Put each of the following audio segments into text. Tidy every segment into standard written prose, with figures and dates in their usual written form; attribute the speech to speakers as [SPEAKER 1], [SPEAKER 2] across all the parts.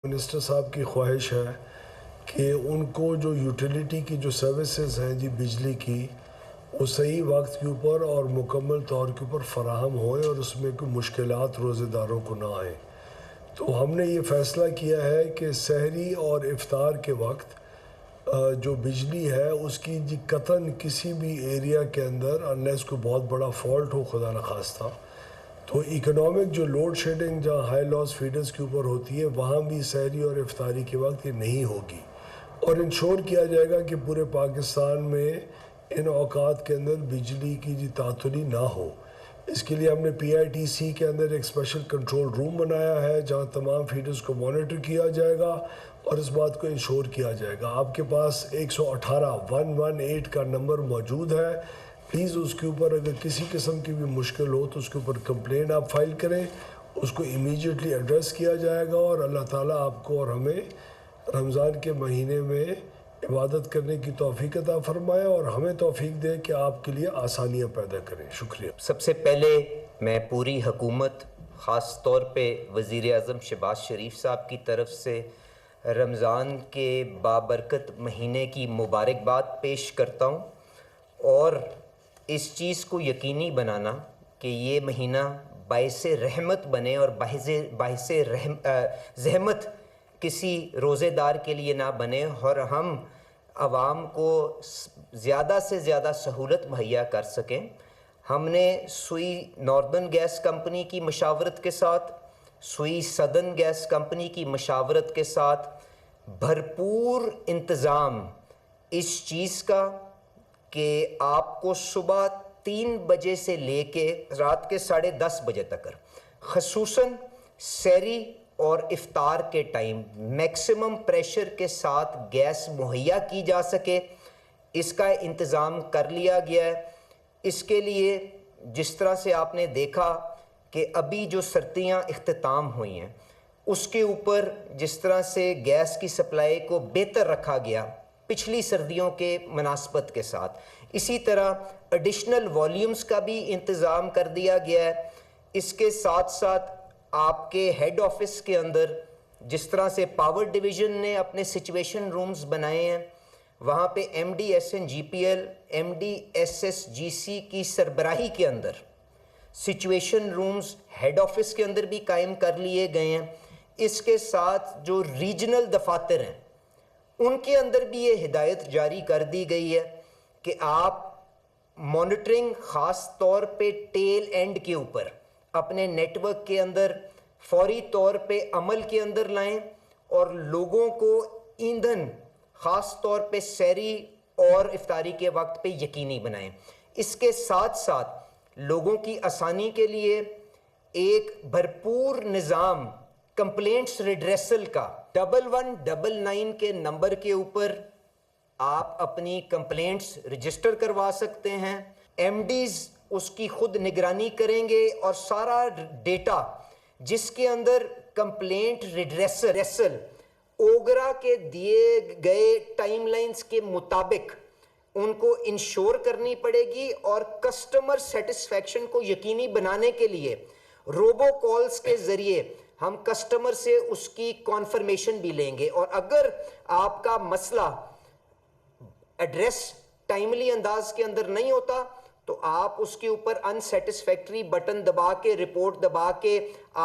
[SPEAKER 1] Minister صاحب کی خواہش ہے کہ ان کو جو یوٹیلیٹی کی جو سروسز ہیں جی بجلی کی وہ صحیح وقت کے اوپر اور مکمل طور کے اوپر فراہم ہوئیں اور اس میں کوئی مشکلات روزے داروں کو نہ آئیں. تو ہم نے یہ فیصلہ کیا ہے کہ سحری اور افطار کے وقت جو بجلی ہے اس کی جی قطعاً کسی بھی ایریا کے اندر انلیس کوئی بہت بڑا فالٹ ہو خدا نخواستہ تو اکنامک جو لوڈ شیڈنگ جہاں ہائی لاس فیڈرز کے اوپر ہوتی ہے وہاں بھی سحری اور افطاری کے وقت یہ نہیں ہوگی اور انشور کیا جائے گا کہ پورے پاکستان میں ان اوقات کے اندر بجلی کی جی تعطلی نہ ہو. اس کے لیے ہم نے پی آئی ٹی سی کے اندر ایک اسپیشل کنٹرول روم بنایا ہے جہاں تمام فیڈرز کو مانیٹر کیا جائے گا اور اس بات کو انشور کیا جائے گا. آپ کے پاس 118 کا نمبر موجود ہے. پلیز اس کے اوپر اگر کسی قسم کی بھی مشکل ہو تو اس کے اوپر کمپلین آپ فائل کریں, اس کو امیجیٹلی ایڈریس کیا جائے گا اور اللہ تعالیٰ آپ کو اور ہمیں رمضان کے مہینے میں عبادت کرنے کی توفیق عطا فرمائے اور ہمیں توفیق دے کہ آپ کے لیے آسانیاں پیدا کریں. شکریہ.
[SPEAKER 2] سب سے پہلے میں پوری حکومت خاص طور پہ وزیر اعظم شہباز شریف صاحب کی طرف سے رمضان کے بابرکت مہینے کی مبارکباد پیش کرتا ہوں اور اس چیز کو یقینی بنانا کہ یہ مہینہ باعث رحمت بنے اور باعث زحمت کسی روزے دار کے لیے نہ بنے اور ہم عوام کو زیادہ سے زیادہ سہولت مہیا کر سکیں. ہم نے سوئی ناردرن گیس کمپنی کی مشاورت کے ساتھ سوئی سدرن گیس کمپنی کی مشاورت کے ساتھ بھرپور انتظام اس چیز کا کہ آپ کو صبح 3 بجے سے لے کے رات کے 10:30 بجے تک خصوصاً سحری اور افطار کے ٹائم میکسیمم پریشر کے ساتھ گیس مہیا کی جا سکے, اس کا انتظام کر لیا گیا ہے. اس کے لیے جس طرح سے آپ نے دیکھا کہ ابھی جو سردیاں اختتام ہوئی ہیں اس کے اوپر جس طرح سے گیس کی سپلائی کو بہتر رکھا گیا پچھلی سردیوں کے مناسبت کے ساتھ, اسی طرح ایڈیشنل والیومز کا بھی انتظام کر دیا گیا ہے. اس کے ساتھ ساتھ آپ کے ہیڈ آفس کے اندر جس طرح سے پاور ڈویژن نے اپنے سچویشن رومز بنائے ہیں وہاں پہ M D S N G P L M D S S G C کی سربراہی کے اندر سچویشن رومز ہیڈ آفس کے اندر بھی قائم کر لیے گئے ہیں. اس کے ساتھ جو ریجنل دفاتر ہیں ان کے اندر بھی یہ ہدایت جاری کر دی گئی ہے کہ آپ مانیٹرنگ خاص طور پہ ٹیل اینڈ کے اوپر اپنے نیٹ ورک کے اندر فوری طور پہ عمل کے اندر لائیں اور لوگوں کو ایندھن خاص طور پہ سحری اور افطاری کے وقت پہ یقینی بنائیں. اس کے ساتھ ساتھ لوگوں کی آسانی کے لیے ایک بھرپور نظام کمپلینٹس ریڈریسل کا 1199 کے نمبر کے اوپر آپ اپنی کمپلینٹس رجسٹر کروا سکتے ہیں. ایم ڈیز اس کی خود نگرانی کریں گے اور سارا ڈیٹا جس کے اندر کمپلینٹ ریڈریسل اوگرا کے دیے گئے ٹائم لائنز کے مطابق ان کو انشور کرنی پڑے گی اور کسٹمر سیٹسفیکشن کو یقینی بنانے کے لیے روبو کالز کے ذریعے ہم کسٹمر سے اس کی کانفرمیشن بھی لیں گے اور اگر آپ کا مسئلہ ایڈریس ٹائملی انداز کے اندر نہیں ہوتا تو آپ اس کے اوپر انسیٹسفیکٹری بٹن دبا کے رپورٹ دبا کے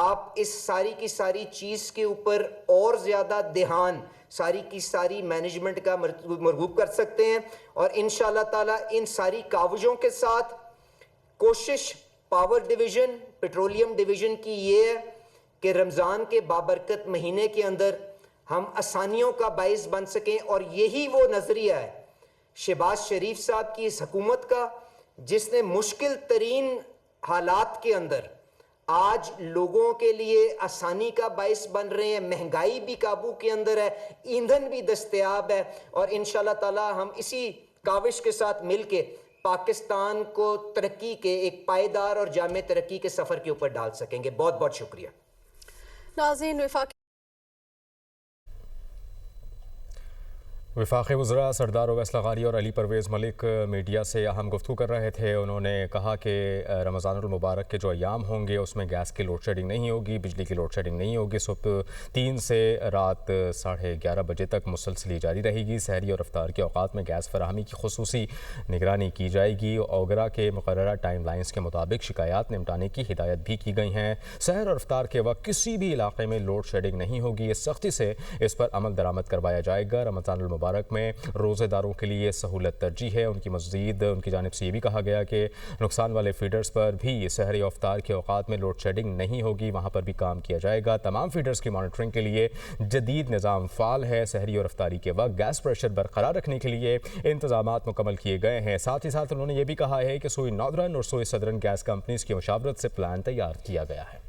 [SPEAKER 2] آپ اس ساری کی ساری چیز کے اوپر اور زیادہ دھیان ساری کی ساری مینجمنٹ کا مرغوب کر سکتے ہیں. اور انشاءاللہ تعالیٰ ان ساری کاوشوں کے ساتھ کوشش پاور ڈویژن پیٹرولیم ڈویژن کی یہ ہے کہ رمضان کے بابرکت مہینے کے اندر ہم آسانیوں کا باعث بن سکیں اور یہی وہ نظریہ ہے شہباز شریف صاحب کی اس حکومت کا جس نے مشکل ترین حالات کے اندر آج لوگوں کے لیے آسانی کا باعث بن رہے ہیں. مہنگائی بھی قابو کے اندر ہے, ایندھن بھی دستیاب ہے اور انشاءاللہ تعالی ہم اسی کاوش کے ساتھ مل کے پاکستان کو ترقی کے ایک پائیدار اور جامع ترقی کے سفر کے اوپر ڈال سکیں گے. بہت بہت شکریہ.
[SPEAKER 3] ناظرین وفاقی وزراء سردار اویس لغاری اور علی پرویز ملک میڈیا سے اہم گفتگو کر رہے تھے۔ انہوں نے کہا کہ رمضان المبارک کے جو ایام ہوں گے اس میں گیس کی لوڈ شیڈنگ نہیں ہوگی، بجلی کی لوڈ شیڈنگ نہیں ہوگی۔ صبح 3 سے رات 11:30 بجے تک مسلسل جاری رہے گی۔ سحری اور افطار کے اوقات میں گیس فراہمی کی خصوصی نگرانی کی جائے گی۔ اوگرا کے مقررہ ٹائم لائنز کے مطابق شکایات نمٹانے کی ہدایت بھی کی گئی ہیں۔ سحر اور افطار کے وقت کسی بھی علاقے میں لوڈ شیڈنگ نہیں ہوگی۔ سختی سے اس پر عمل درآمد کروایا جائے گا۔ رمضان المبارک میں روزے داروں کے لیے سہولت ترجیح ہے۔ ان کی جانب سے یہ بھی کہا گیا کہ نقصان والے فیڈرز پر بھی سحری اور افطار کے اوقات میں لوڈ شیڈنگ نہیں ہوگی، وہاں پر بھی کام کیا جائے گا۔ تمام فیڈرز کی مانیٹرنگ کے لیے جدید نظام فعال ہے۔ سحری اور افطاری کے وقت گیس پریشر برقرار رکھنے کے لیے انتظامات مکمل کیے گئے ہیں۔ ساتھ ہی ساتھ انہوں نے یہ بھی کہا ہے کہ سوئی ناردرن اور سوئی صدرن گیس کمپنیز کی مشاورت سے پلان تیار کیا گیا ہے۔